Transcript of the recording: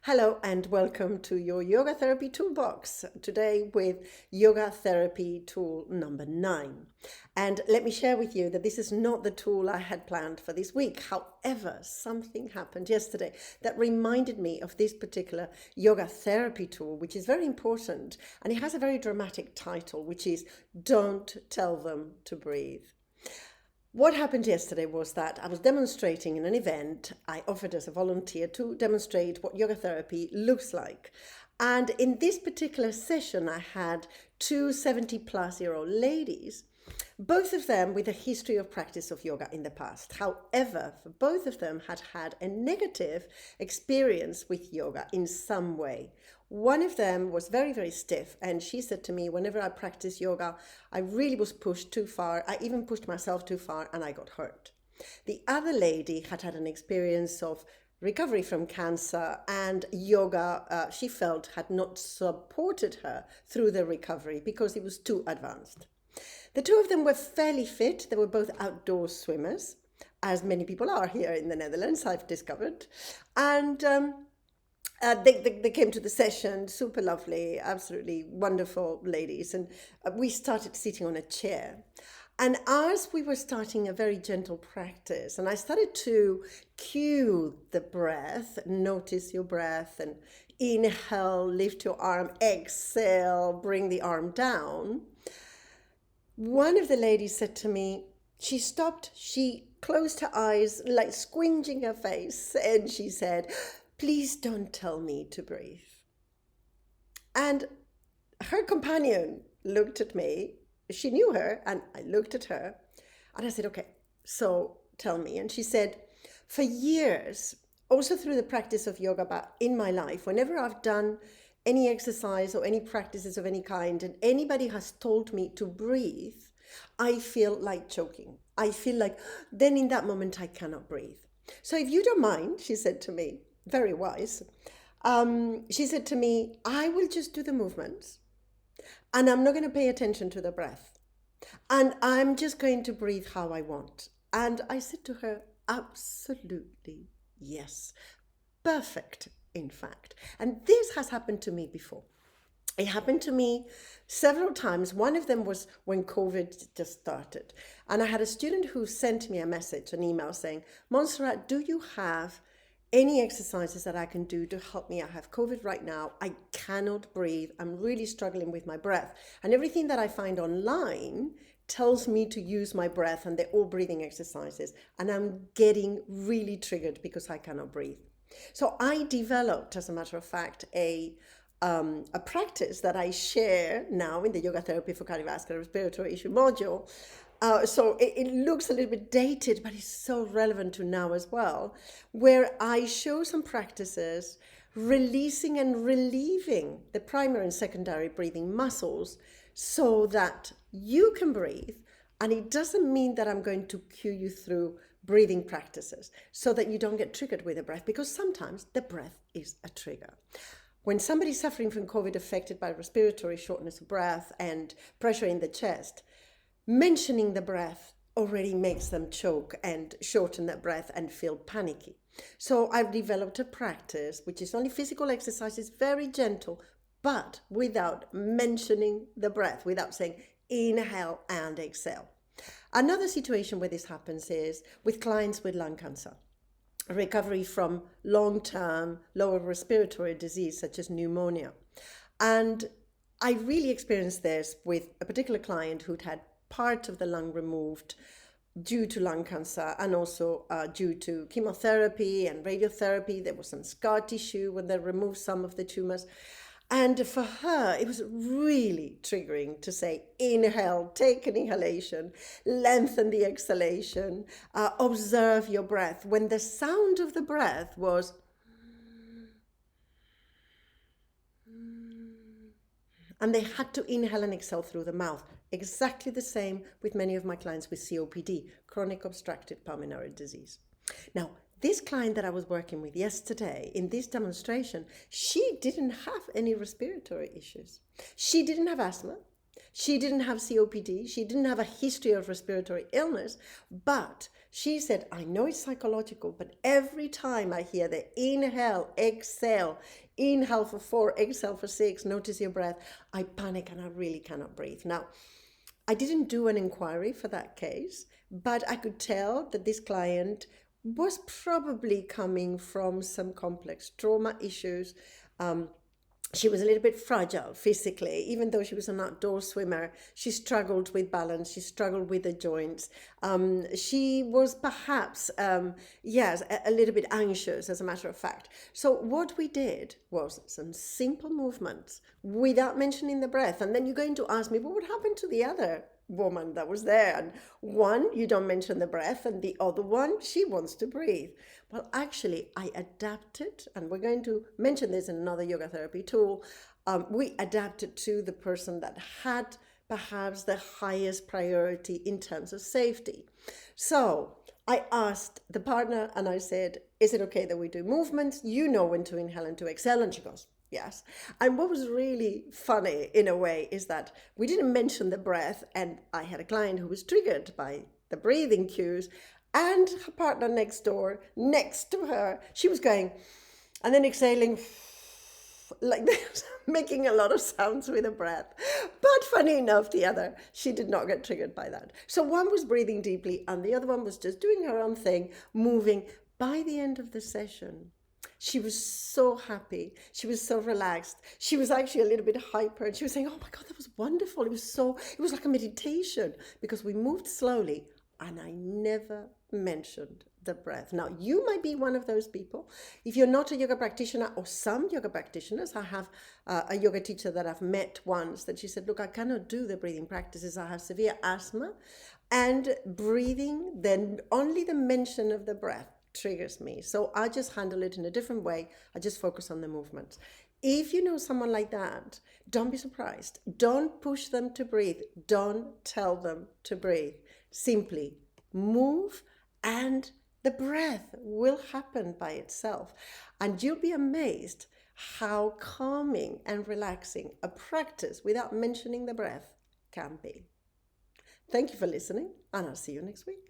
Hello and welcome to your Yoga Therapy Toolbox. Today with Yoga Therapy Tool number 9. And let me share with you that this is not the tool I had planned for this week. However, something happened yesterday that reminded me of this particular Yoga Therapy tool, which is very important. And it has a very dramatic title, which is Don't Tell Them to Breathe. What happened yesterday was that I was demonstrating in an event. I offered as a volunteer to demonstrate what yoga therapy looks like. And in this particular session, I had two 70-plus-year-old ladies, both of them with a history of practice of yoga in the past. However, both of them had had a negative experience with yoga in some way. One of them was very, very stiff, and she said to me, whenever I practice yoga, I really was pushed too far. I even pushed myself too far and I got hurt. The other lady had had an experience of recovery from cancer, and yoga, she felt, had not supported her through the recovery because it was too advanced. The two of them were fairly fit. They were both outdoor swimmers, as many people are here in the Netherlands, I've discovered. And they came to the session, super lovely, absolutely wonderful ladies. And we started sitting on a chair. And as we were starting a very gentle practice, and I started to cue the breath, notice your breath, and inhale, lift your arm, exhale, bring the arm down. One of the ladies said to me, she stopped, she closed her eyes, like squinching her face, and she said, "Please don't tell me to breathe." And her companion looked at me. She knew her, and I looked at her, and I said, "Okay, so tell me." And she said, "For years, also through the practice of yoga, but in my life, whenever I've done any exercise or any practices of any kind, and anybody has told me to breathe, I feel like choking. I feel like then in that moment I cannot breathe. So if you don't mind," she said to me, very wise, she said to me, "I will just do the movements and I'm not going to pay attention to the breath. And I'm just going to breathe how I want." And I said to her, "Absolutely, yes. Perfect, in fact." And this has happened to me before. It happened to me several times. One of them was when COVID just started. And I had a student who sent me a message, an email saying, "Montserrat, do you have any exercises that I can do to help me? I have COVID right now. I cannot breathe. I'm really struggling with my breath. And everything that I find online tells me to use my breath, and they're all breathing exercises. And I'm getting really triggered because I cannot breathe." So I developed, as a matter of fact, a practice that I share now in the Yoga Therapy for Cardiovascular Respiratory Issue module. So it looks a little bit dated, but it's so relevant to now as well, where I show some practices releasing and relieving the primary and secondary breathing muscles so that you can breathe. And it doesn't mean that I'm going to cue you through breathing practices so that you don't get triggered with the breath, because sometimes the breath is a trigger. When somebody's suffering from COVID, affected by respiratory shortness of breath and pressure in the chest, mentioning the breath already makes them choke and shorten that breath and feel panicky. So I've developed a practice which is only physical exercises, very gentle, but without mentioning the breath, without saying inhale and exhale. Another situation where this happens is with clients with lung cancer, recovery from long-term lower respiratory disease such as pneumonia. And I really experienced this with a particular client who'd had part of the lung removed due to lung cancer, and also due to chemotherapy and radiotherapy. There was some scar tissue when they removed some of the tumors. And for her, it was really triggering to say, inhale, take an inhalation, lengthen the exhalation, observe your breath, when the sound of the breath was, and they had to inhale and exhale through the mouth. Exactly the same with many of my clients with COPD, chronic obstructive pulmonary disease. Now, this client that I was working with yesterday in this demonstration, she didn't have any respiratory issues. She didn't have asthma. She didn't have COPD. She didn't have a history of respiratory illness, but She said, I know it's psychological, but every time I hear the inhale, inhale for 4, exhale for 6, notice your breath, I panic and I really cannot breathe. Now, I didn't do an inquiry for that case, but I could tell that this client was probably coming from some complex trauma issues. She was a little bit fragile physically, even though she was an outdoor swimmer. She struggled with balance. She struggled with the joints. She was perhaps, yes, a little bit anxious, as a matter of fact. So what we did was some simple movements without mentioning the breath. And then you're going to ask me, well, what happened to the other woman that was there? And one, you don't mention the breath, and the other one, she wants to breathe. Well, actually, I adapted, and we're going to mention this in another yoga therapy tool. We adapted to the person that had perhaps the highest priority in terms of safety. So I asked the partner and I said, is it okay that we do movements? You know when to inhale and to exhale. And she goes, yes. And what was really funny in a way is that we didn't mention the breath, and I had a client who was triggered by the breathing cues, and her partner next door, next to her, she was going and then exhaling like this, making a lot of sounds with the breath. But funny enough, the other, she did not get triggered by that. So one was breathing deeply and the other one was just doing her own thing, moving. By the end of the session, she was so happy. She was so relaxed. She was actually a little bit hyper, and she was saying, oh my God, that was wonderful. It was like a meditation, because we moved slowly and I never mentioned the breath. Now, you might be one of those people. If you're not a yoga practitioner, or some yoga practitioners, I have a yoga teacher that I've met once that she said, look, I cannot do the breathing practices. I have severe asthma, and breathing, then only the mention of the breath triggers me. So I just handle it in a different way. I just focus on the movements. If you know someone like that, don't be surprised. Don't push them to breathe. Don't tell them to breathe. Simply move, and the breath will happen by itself. And you'll be amazed how calming and relaxing a practice without mentioning the breath can be. Thank you for listening, and I'll see you next week.